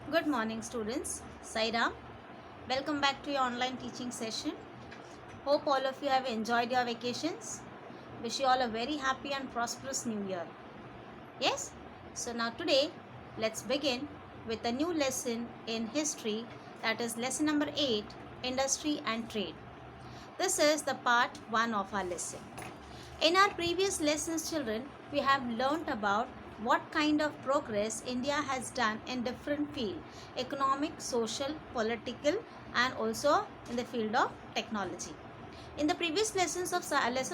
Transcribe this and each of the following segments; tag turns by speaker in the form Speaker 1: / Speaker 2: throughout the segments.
Speaker 1: Good morning, students. Sairam. Welcome back to your online teaching session. Hope all of you have enjoyed your vacations. Wish you all a very happy and prosperous new year. Yes? So, now today, let's begin with a new lesson in history, that is lesson number 8, Industry and Trade. This is the part 1 of our lesson. In our previous lessons, children, we have learnt about what kind of progress India has done in different fields: economic, social, political, and also in the field of technology. In the previous lesson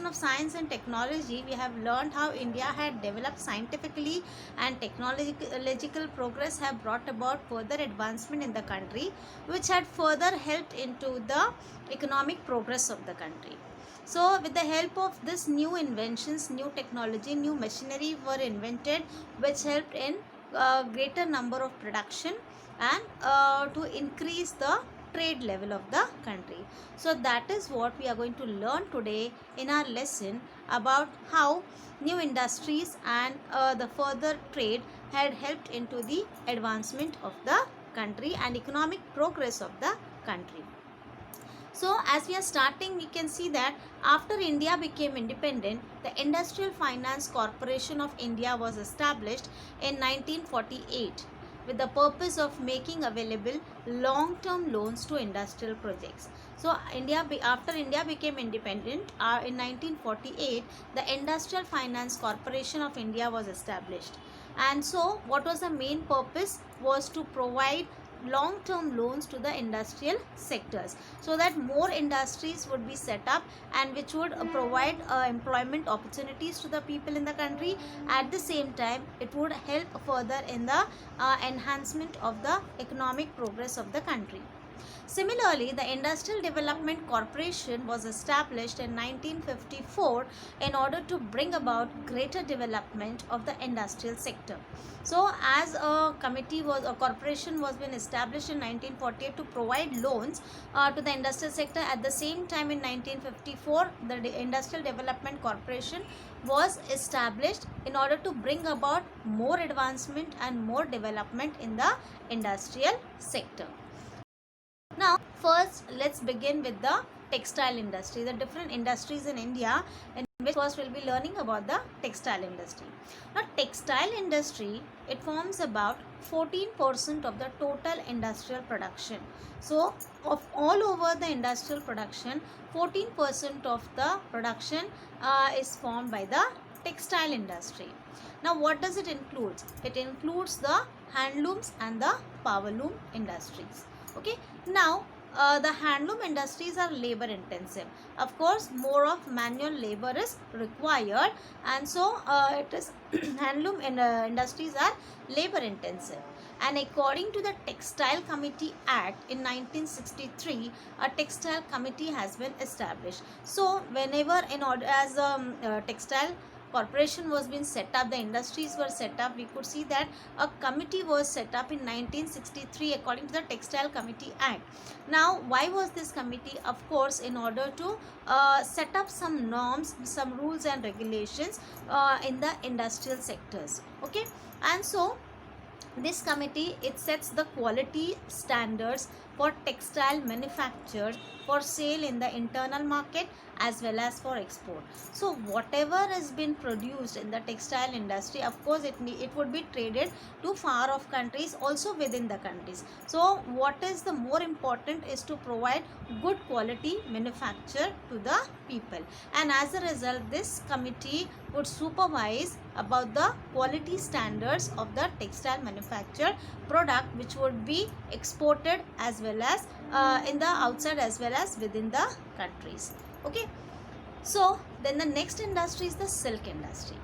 Speaker 1: of science and technology, we have learned how India had developed scientifically, and technological progress have brought about further advancement in the country, which had further helped into the economic progress of the country. So, with the help of this new inventions, new technology, new machinery were invented, which helped in greater number of production and to increase the trade level of the country. So that is what we are going to learn today in our lesson about how new industries and the further trade had helped into the advancement of the country and economic progress of the country. So as we are starting, we can see that after India became independent, the Industrial Finance Corporation of India was established in 1948 with the purpose of making available long-term loans to industrial projects. So after India became independent in 1948, the Industrial Finance Corporation of India was established. And so what was the main purpose was to provide long-term loans to the industrial sectors, so that more industries would be set up and which would provide employment opportunities to the people in the country. At the same time, it would help further in the enhancement of the economic progress of the country. Similarly, the Industrial Development Corporation was established in 1954 in order to bring about greater development of the industrial sector. So, as a corporation was been established in 1948 to provide loans to the industrial sector. At the same time, in 1954, the Industrial Development Corporation was established in order to bring about more advancement and more development in the industrial sector. Now, first let's begin with the textile industry, the different industries in India, in which first we'll be learning about the textile industry. Now, textile industry, it forms about 14% of the total industrial production. So, of all over the industrial production, 14% of the production is formed by the textile industry. Now, what does it include? It includes the handlooms and the powerloom industries. Okay, now the handloom industries are labor intensive. Of course, more of manual labor is required, and so it is handloom industries are labor intensive. And according to the Textile Committee Act in 1963, a textile committee has been established. So whenever in order as a textile corporation was being set up, the industries were set up, we could see that a committee was set up in 1963 according to the Textile Committee Act. Now, why was this committee? Of course, in order to set up some norms, some rules and regulations in the industrial sectors. Okay, and so this committee, it sets the quality standards for textile manufactured for sale in the internal market as well as for export. So whatever has been produced in the textile industry, of course it would be traded to far off countries, also within the countries. So what is the more important is to provide good quality manufacture to the people, and as a result this committee would supervise about the quality standards of the textile manufactured product, which would be exported as well as in the outside as well as within the countries. Okay, so then the next industry is the silk industry.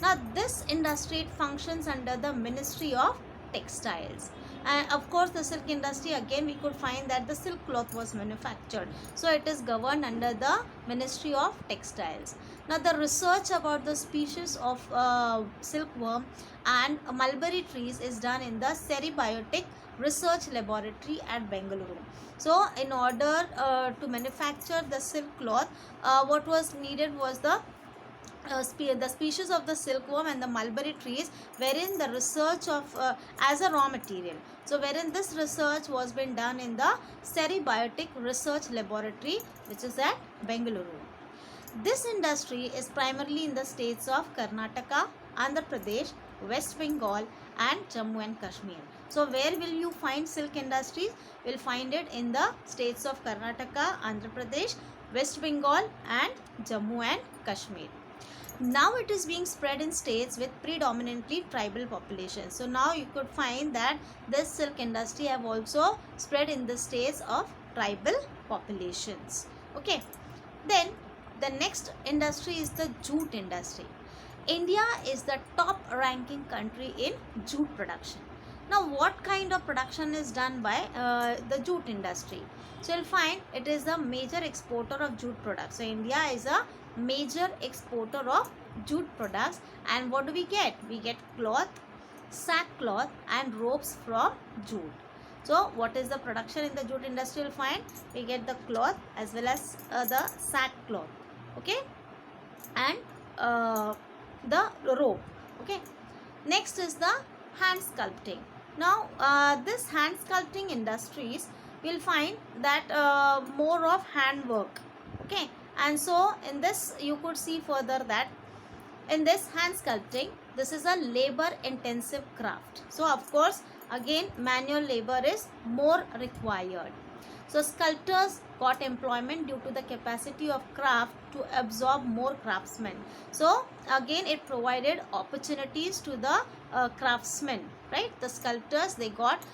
Speaker 1: Now this industry, it functions under the Ministry of Textiles, and of course the silk industry, again we could find that the silk cloth was manufactured, so it is governed under the Ministry of Textiles. Now the research about the species of silkworm and mulberry trees is done in the Seribiotic Research Laboratory at Bengaluru. So in order to manufacture the silk cloth, what was needed was the the species of the silkworm and the mulberry trees, wherein the research of as a raw material. So wherein this research was been done in the Ceribiotic Research Laboratory, which is at Bengaluru. This industry is primarily in the states of Karnataka, Andhra Pradesh, West Bengal and Jammu and Kashmir. So where will you find silk industries? We'll find it in the states of Karnataka, Andhra Pradesh, West Bengal and Jammu and Kashmir. Now it is being spread in states with predominantly tribal populations. So now you could find that this silk industry have also spread in the states of tribal populations. Okay. Then the next industry is the jute industry. India is the top ranking country in jute production. Now what kind of production is done by the jute industry? So you'll find it is a major exporter of jute products. So India is a major exporter of jute products, and what do we get? We get cloth, sackcloth and ropes from jute. So what is the production in the jute industry? You'll find we get the cloth as well as the sackcloth, okay, and the rope, okay. Next is the hand sculpting. Now this hand sculpting industries will find that more of handwork, okay. And so in this you could see further that in this hand sculpting, this is a labor intensive craft. So of course again manual labor is more required. So sculptors got employment due to the capacity of craft to absorb more craftsmen. So again it provided opportunities to the craftsmen, right? The sculptors, they got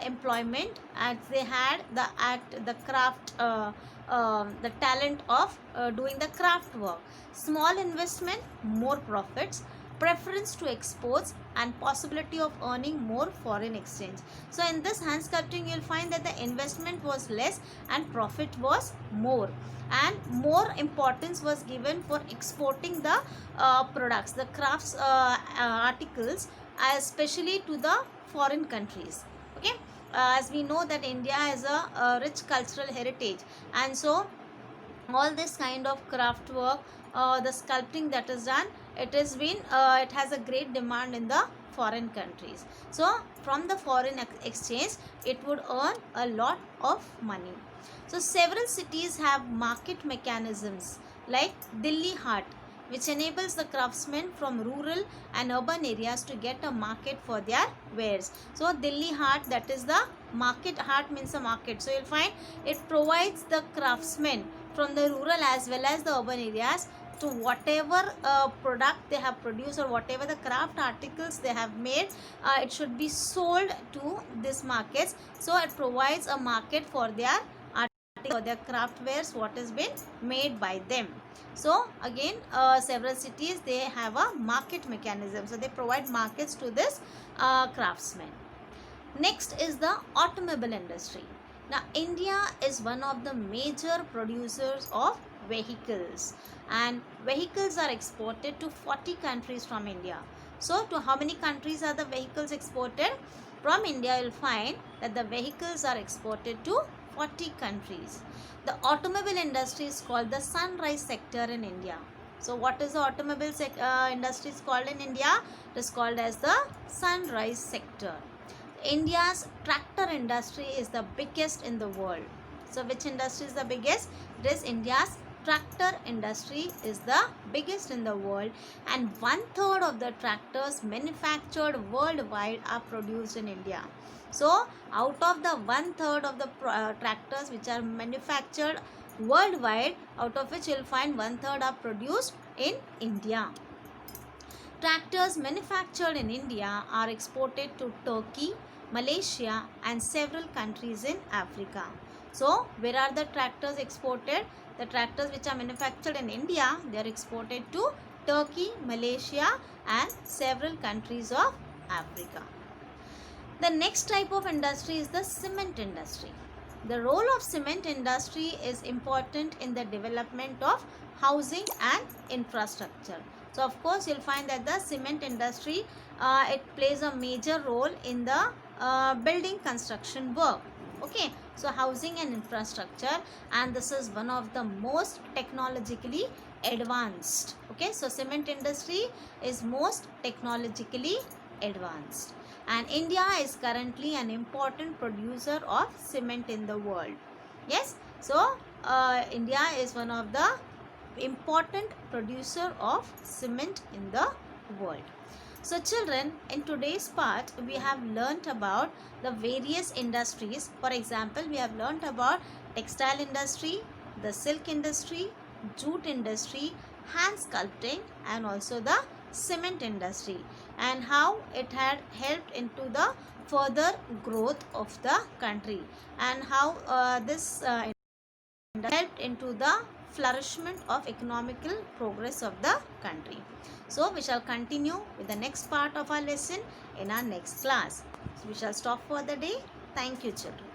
Speaker 1: employment as they had the craft the talent of doing the craft work. Small investment, more profits, preference to exports and possibility of earning more foreign exchange. So in this hand sculpting you'll find that the investment was less and profit was more, and more importance was given for exporting the products, the crafts articles, especially to the foreign countries, okay. As we know that India has a rich cultural heritage, and so all this kind of craft work, the sculpting that is done, it has been it has a great demand in the foreign countries. So from the foreign exchange it would earn a lot of money. So several cities have market mechanisms like Delhi Haat, which enables the craftsmen from rural and urban areas to get a market for their wares. So Delhi Haat, that is the market. Haat means a market. So you'll find it provides the craftsmen from the rural as well as the urban areas to whatever product they have produced or whatever the craft articles they have made, it should be sold to these markets. So it provides a market for their articles, for their craft wares what has been made by them. So again several cities, they have a market mechanism, so they provide markets to this craftsmen. Next is the automobile industry. Now India is one of the major producers of vehicles, and vehicles are exported to 40 countries from India. So to how many countries are the vehicles exported? From India you'll find that the vehicles are exported to 40 countries. The automobile industry is called the sunrise sector in India. So what is the automobile industry is called in India? It is called as the sunrise sector. India's tractor industry is the biggest in the world. So which industry is the biggest? It is India's tractor industry is the biggest in the world, and 1/3 of the tractors manufactured worldwide are produced in India. So out of the 1/3 of the tractors which are manufactured worldwide, out of which you will find 1/3 are produced in India. Tractors manufactured in India are exported to Turkey, Malaysia and several countries in Africa. So where are the tractors exported? The tractors which are manufactured in India, they are exported to Turkey, Malaysia and several countries of Africa. The next type of industry is the cement industry. The role of cement industry is important in the development of housing and infrastructure. So of course you'll find that the cement industry it plays a major role in the building construction work. Okay, so housing and infrastructure, and this is one of the most technologically advanced. Okay, so cement industry is most technologically advanced, and India is currently an important producer of cement in the world. Yes, so India is one of the important producer of cement in the world. So children, in today's part we have learnt about the various industries. For example, we have learnt about textile industry, the silk industry, jute industry, hand sculpting, and also the cement industry, and how it had helped into the further growth of the country, and how this helped into the flourishment of economical progress of the country. So we shall continue with the next part of our lesson in our next class. So we shall stop for the day. Thank you, children.